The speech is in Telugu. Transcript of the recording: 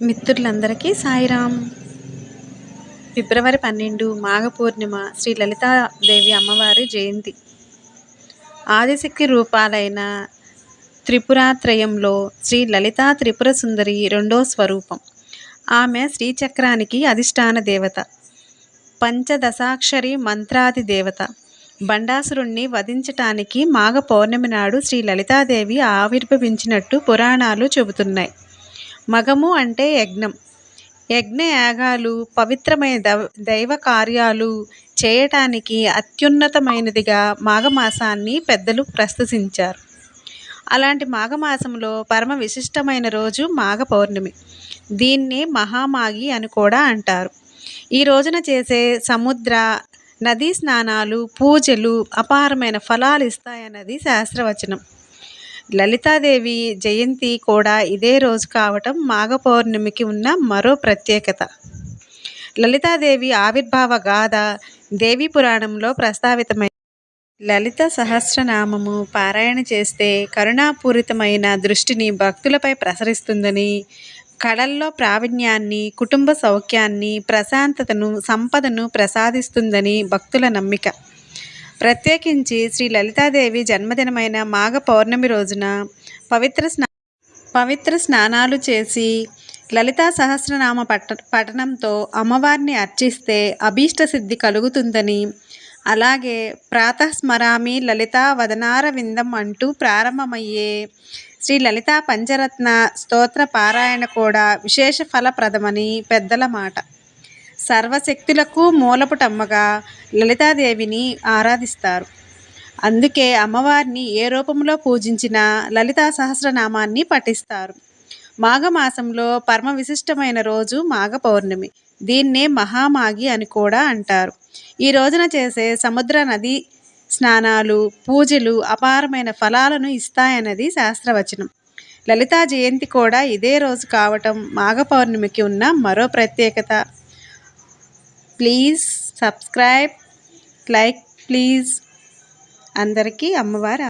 మిత్రులందరికీ సాయిరామ్. ఫిబ్రవరి 12 మాఘ పూర్ణిమ శ్రీ లలితాదేవి అమ్మవారి జయంతి. ఆదిశక్తి రూపాలైన త్రిపురాత్రయంలో శ్రీ లలితా త్రిపుర సుందరి రెండో స్వరూపం. ఆమె శ్రీచక్రానికి అధిష్టాన దేవత, పంచదశాక్షరి మంత్రాది దేవత. బండాసురుణ్ణి వధించటానికి మాఘ పౌర్ణమి నాడు శ్రీ లలితాదేవి ఆవిర్భవించినట్టు పురాణాలు చెబుతున్నాయి. మగము అంటే యజ్ఞం, యజ్ఞయాగాలు, పవిత్రమైన దైవ కార్యాలు చేయటానికి అత్యున్నతమైనదిగా మాఘమాసాన్ని పెద్దలు ప్రశంసించారు. అలాంటి మాఘమాసంలో పరమ విశిష్టమైన రోజు మాఘ పౌర్ణమి. దీన్నే మహామాఘి అని కూడా అంటారు. ఈ రోజున చేసే సముద్ర నదీ స్నానాలు, పూజలు అపారమైన ఫలాలు ఇస్తాయన్నది శాస్త్రవచనం. లలితాదేవి జయంతి కూడా ఇదే రోజు కావటం మాఘ పౌర్ణమికి ఉన్న మరో ప్రత్యేకత. లలితాదేవి ఆవిర్భావ గాథ దేవీ పురాణంలో ప్రస్తావితమైన లలిత సహస్రనామము పారాయణ చేస్తే కరుణాపూరితమైన దృష్టిని భక్తులపై ప్రసరిస్తుందని, కళల్లో ప్రావీణ్యాన్ని, కుటుంబ సౌఖ్యాన్ని, ప్రశాంతతను, సంపదను ప్రసాదిస్తుందని భక్తుల నమ్మిక. ప్రత్యేకించి శ్రీ లలితాదేవి జన్మదినమైన మాఘ పౌర్ణమి రోజున పవిత్ర స్నానాలు చేసి లలితా సహస్రనామ పఠనంతో అమ్మవారిని అర్చిస్తే అభీష్ట సిద్ధి కలుగుతుందని, అలాగే ప్రాతస్మరామి లలితా వదనార విందం అంటూ ప్రారంభమయ్యే శ్రీ లలితా పంచరత్న స్తోత్ర పారాయణ కూడా విశేష ఫలప్రదమని పెద్దల మాట. సర్వశక్తులకు మూలపుటమ్మగా లలితాదేవిని ఆరాధిస్తారు. అందుకే అమ్మవారిని ఏ రూపంలో పూజించినా లలితా సహస్రనామాన్ని పఠిస్తారు. మాఘమాసంలో పరమ విశిష్టమైన రోజు మాఘ పౌర్ణమి. దీన్నే మహామాఘి అని కూడా అంటారు. ఈ రోజున చేసే సముద్ర నదీ స్నానాలు, పూజలు అపారమైన ఫలాలను ఇస్తాయన్నది శాస్త్రవచనం. లలితా జయంతి కూడా ఇదే రోజు కావటం మాఘ పౌర్ణమికి ఉన్న మరో ప్రత్యేకత. Please subscribe, like please. అందరికీ అమ్మవారి